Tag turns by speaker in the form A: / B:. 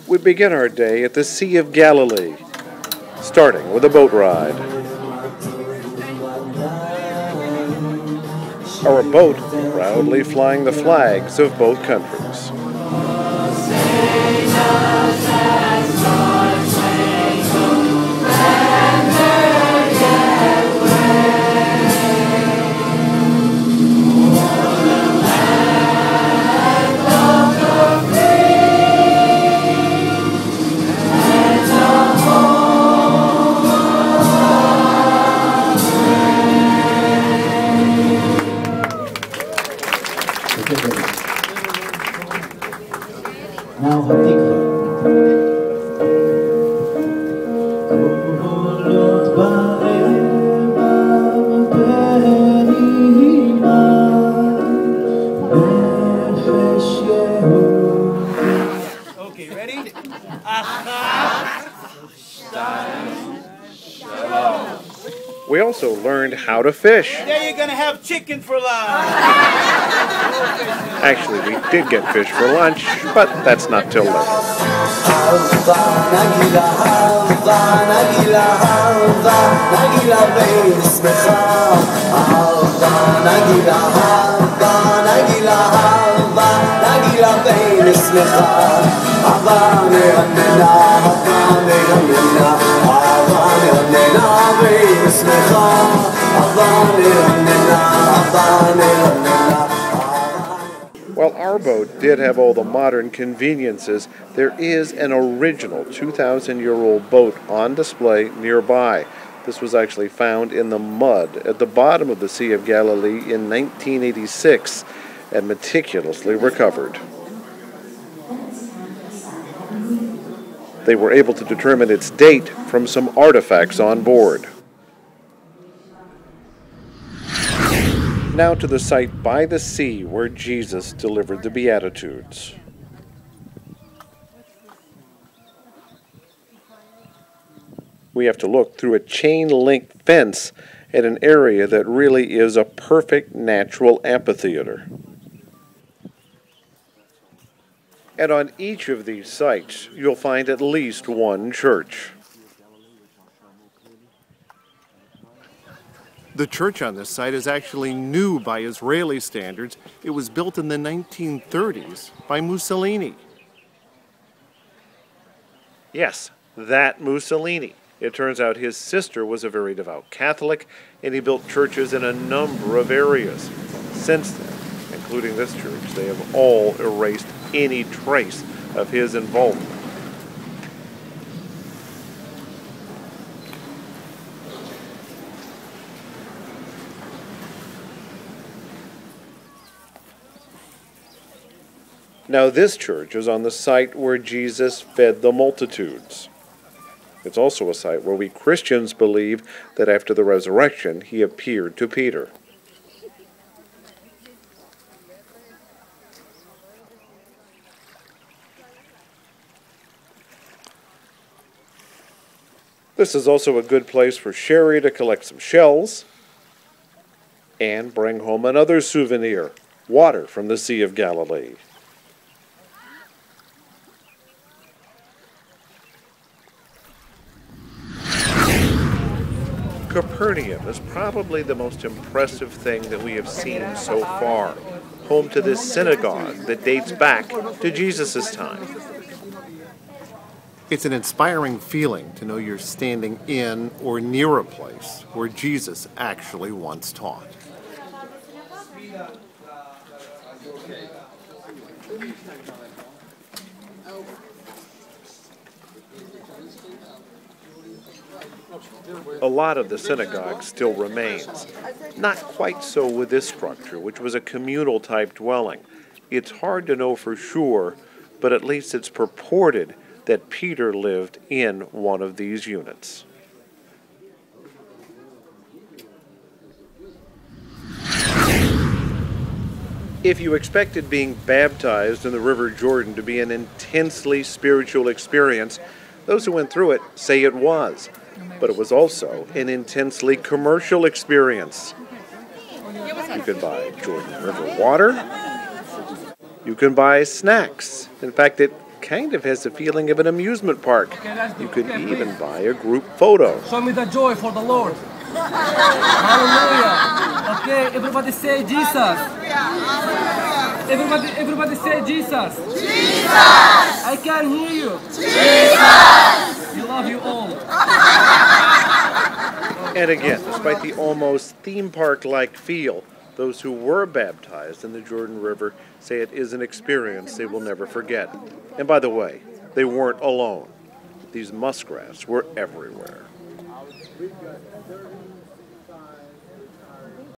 A: We begin our day at the Sea of Galilee, starting with a boat ride. Our boat proudly flying the flags of both countries.
B: Okay, ready?
A: We also learned how to fish.
B: Today you're gonna have chicken for lunch.
A: Actually, we did get fish for lunch, but that's not till later. While our boat did have all the modern conveniences, there is an original 2,000-year-old boat on display nearby. This was actually found in the mud at the bottom of the Sea of Galilee in 1986 and meticulously recovered. They were able to determine its date from some artifacts on board. Now to the site by the sea where Jesus delivered the Beatitudes. We have to look through a chain-link fence at an area that really is a perfect natural amphitheater. And on each of these sites, you'll find at least one church. The church on this site is actually new by Israeli standards. It was built in the 1930s by Mussolini. Yes, that Mussolini. It turns out his sister was a very devout Catholic, and he built churches in a number of areas. Since then, including this church, they have all erased any trace of his involvement. Now this church is on the site where Jesus fed the multitudes. It's also a site where we Christians believe that after the resurrection, he appeared to Peter. This is also a good place for Sherry to collect some shells and bring home another souvenir, water from the Sea of Galilee. Capernaum is probably the most impressive thing that we have seen so far, home to this synagogue that dates back to Jesus' time. It's an inspiring feeling to know you're standing in or near a place where Jesus actually once taught. A lot of the synagogue still remains. Not quite so with this structure, which was a communal-type dwelling. It's hard to know for sure, but at least it's purported that Peter lived in one of these units. If you expected being baptized in the River Jordan to be an intensely spiritual experience, those who went through it say it was. But it was also an intensely commercial experience. You can buy Jordan River water. You can buy snacks. In fact, it kind of has the feeling of an amusement park. You could even buy a group photo.
C: Show me the joy for the Lord. Hallelujah. Okay, everybody say Jesus. Everybody say Jesus. Jesus. I can hear you. Jesus. We love you all.
A: And again, despite the almost theme park-like feel, those who were baptized in the Jordan River say it is an experience they will never forget. And by the way, they weren't alone. These muskrats were everywhere.